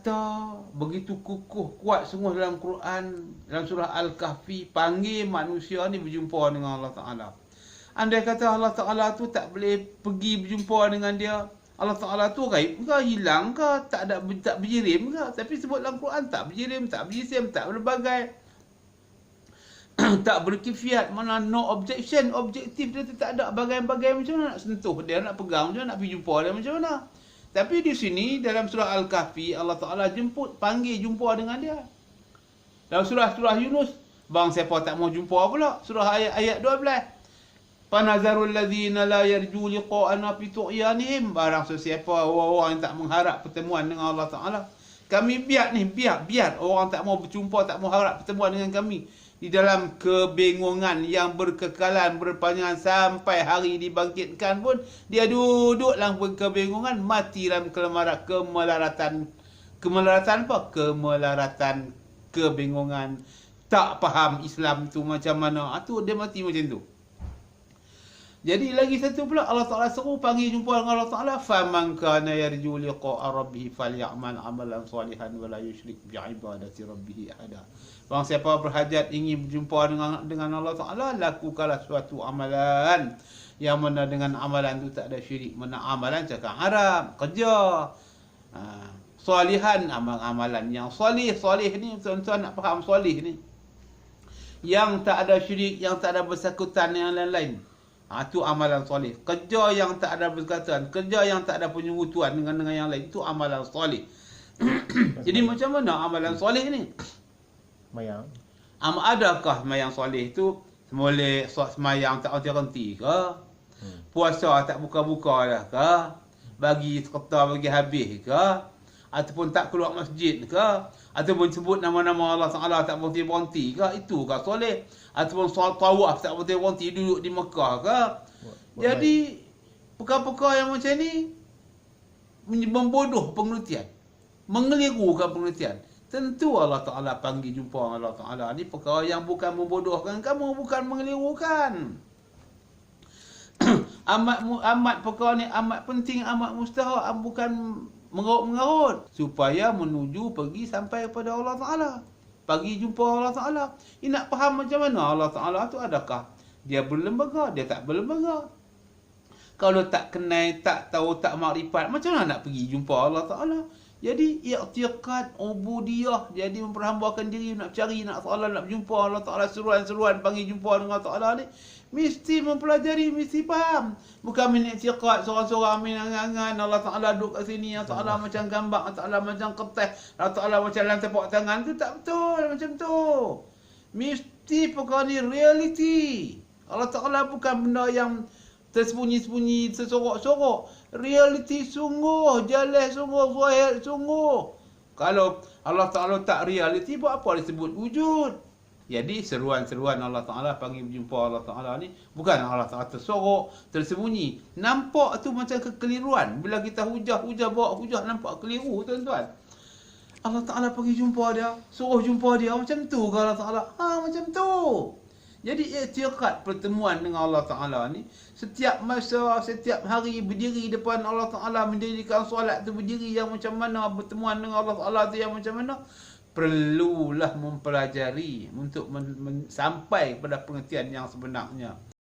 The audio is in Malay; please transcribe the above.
kata begitu kukuh kuat sungguh dalam Quran, dalam surah Al-Kahfi, panggil manusia ni berjumpa dengan Allah Ta'ala. Andai kata Allah Ta'ala tu tak boleh pergi berjumpa dengan dia, Allah Ta'ala tu gaib ke, hilang ke, tak berjirim ke? Tapi sebut dalam Quran tak berjirim, tak berjisim, tak berbagai, tak berkifiat, mana no objection, objektif dia tu tak ada, bagai-bagai macam mana nak sentuh dia, nak pegang macam mana, nak pergi jumpa dia macam mana. Tapi di sini dalam surah Al-Kahfi Allah Ta'ala panggil jumpa dengan dia. Dalam surah Yunus, bang siapa tak mau jumpa pula, surah ayat 12. Panazarul ladzina la yarju liqa'ana fi tu'yanihim, barang sesiapa orang yang tak mengharap pertemuan dengan Allah Ta'ala, kami biar orang tak mau berjumpa, tak mau harap pertemuan dengan kami di dalam kebingungan yang berkekalan, berpanjangan sampai hari dibangkitkan pun dia duduk dalam kebingungan, mati dalam kemelaratan apa? Kemelaratan, kebingungan, tak faham Islam tu macam mana. Tu dia mati macam tu. Jadi lagi satu pula Allah Ta'ala seru panggil jumpa dengan Allah Ta'ala, faman kana yarju liqa'a rabbih falyamal amalan salihan wa la yusyrik bi'ibadati rabbih ahada. Bang siapa berhajat ingin berjumpa dengan Allah Ta'ala, lakukanlah suatu amalan yang mana dengan amalan tu tak ada syirik. Mana amalan cakap haram, kerja salihan, amalan yang solih ni tuan-tuan nak faham solih ni, yang tak ada syirik, yang tak ada bersangkutan yang lain-lain. Itu amalan soleh. Kerja yang tak ada berkaitan, kerja yang tak ada penyekutuan dengan yang lain, itu amalan soleh. Jadi macam mana amalan soleh ni? Mayang. Adakah mayang soleh tu boleh semayang tak henti ke? Puasa tak buka-buka dah ke? Bagi sekota bagi habis ke? Ataupun tak keluar masjid ke? Ataupun sebut nama-nama Allah Ta'ala tak berhenti-berhenti ke? Itu ke soleh? Ataupun soal tawaf tak berhenti-berhenti duduk di Mekah ke? Jadi perkara-perkara yang macam ni membodoh pengertian, mengelirukan pengertian. Tentu Allah Ta'ala panggil jumpa Allah Ta'ala ni perkara yang bukan membodohkan kamu, bukan mengelirukan. amat perkara ni amat penting, amat mustahak, bukan mengarut-mengarut, supaya menuju pergi sampai kepada Allah Ta'ala, pergi jumpa Allah Ta'ala. Ini nak faham macam mana Allah Ta'ala tu, adakah dia berlembaga, dia tak berlembaga. Kalau tak kenal, tak tahu, tak makrifat, macam mana nak pergi jumpa Allah Ta'ala? Jadi i'tiqad ubudiyah, jadi memperhambakan diri, nak cari, nak salah, nak jumpa Allah Ta'ala, seruan-seruan panggil jumpa dengan Allah Ta'ala ni, mesti mempelajari, mesti faham. Bukan main i'tiqad seorang-seorang main angan-angan Allah Ta'ala duduk kat sini, Allah Ta'ala macam gambar, Allah Ta'ala macam kertas, Allah Ta'ala macam dalam tepuk tangan. Tu tak betul macam tu. Mesti perkara ni reality. Allah Ta'ala bukan benda yang tersembunyi-sembunyi, tersorok-sorok. Reality sungguh, jelas sungguh, zahir sungguh. Kalau Allah Ta'ala tak reality, buat apa disebut wujud? Jadi seruan-seruan Allah Ta'ala panggil berjumpa Allah Ta'ala ni, bukan Allah Ta'ala tersorok, tersembunyi. Nampak tu macam kekeliruan. Bila kita hujah-hujah, bawa hujah, nampak keliru tuan-tuan. Allah Ta'ala pergi jumpa dia, suruh jumpa dia, macam tu ke Allah Ta'ala? Macam tu. Jadi i'tiqad pertemuan dengan Allah Ta'ala ni, setiap masa, setiap hari berdiri depan Allah Ta'ala, mendirikan solat tu berdiri yang macam mana, bertemuan dengan Allah Ta'ala tu yang macam mana, perlulah mempelajari untuk sampai kepada pengertian yang sebenarnya.